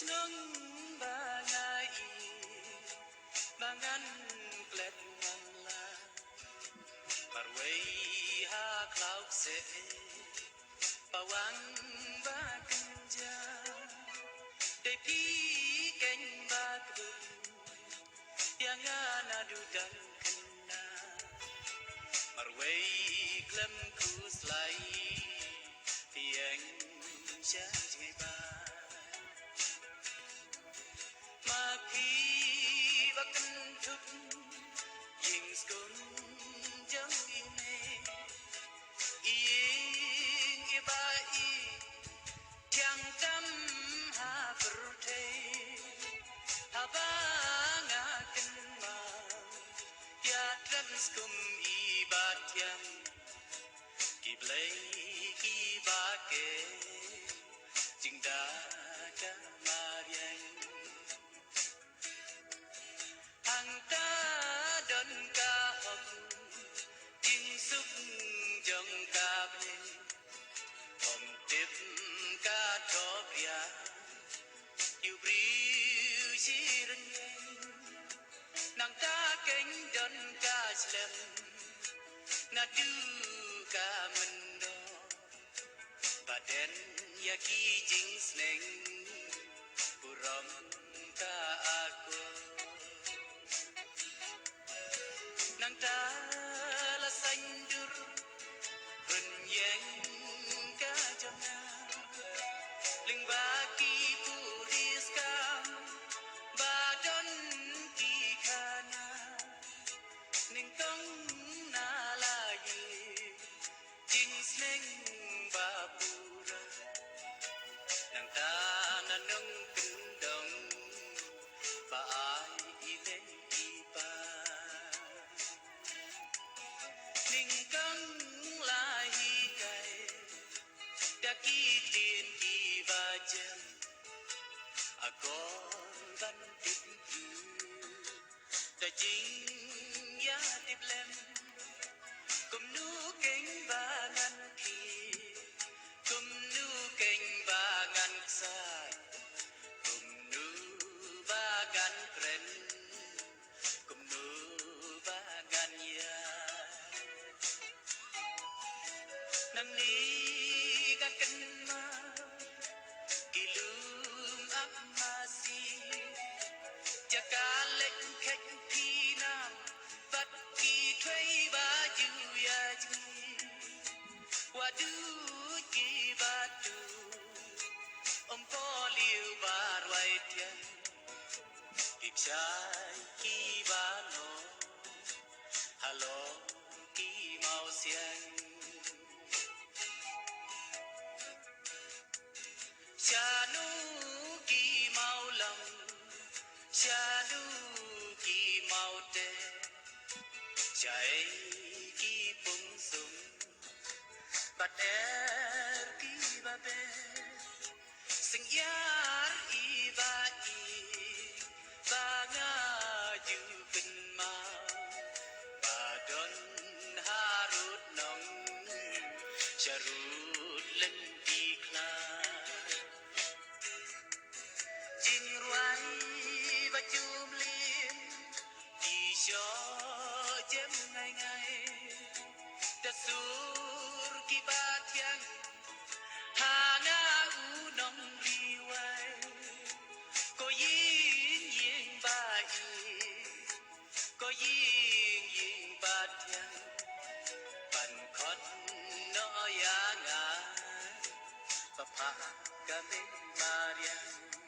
Snung ba ngai mangan klet ngala parway ha cloud se pawang ba kanja de pi ken ba ku yang ana du dan kena parway klem ku slai pieng cha ngai ba mà khi bắc thúc nhìn scôn chẳng ine yên ba i chẳng tâm ha berte ha ba nga kinh ma ya trân scum i ba tiang ki play ki ba ke ching da cha mariang hàng ta đơn ca học chính sức dòng ca bên hồng tiếp ca cho bia yêu briu chỉ đơn nhanh nàng ta cánh đơn ca slem na du ca mình đó và đen ya ki chính sneng puram ca aku nàng ta là xanh dur rừng yang ca cho na linh ba ki pu diskam ba don ki khana ning tong na la yi jing sneng ba pura nàng ta na nung kinh đồng ba ai ile pa ninh căng là hi cày đã ký tiền kỳ và chân à con văn tiếp đã chính giá tiếp lem cùng nu cánh và ngăn khi cùng nu cánh và ngăn sai cùng nu và ngăn kren cùng nu và ngăn ya nang ni ga kan ma kilum ap masi jakale khek ki nam bat ki thoi ba ju ya ji wa du ki ba tu om po liu ba roi tian ki chai ki ba no hello ki mau xiang cha nu ki mau lòng cha nu ki mau te chạy ki bung sum bat er ki ba be sing yar i ba nga ju bin ma ba don harut nong charut lên ki kla jing ruai và chum lim đi cho chém ngày ngày ta sur ki ba thiang hà nga u nong ri wai có yin yin ba yi có yin yin ba thiang ban khot no ya nga pa pa ka me mariang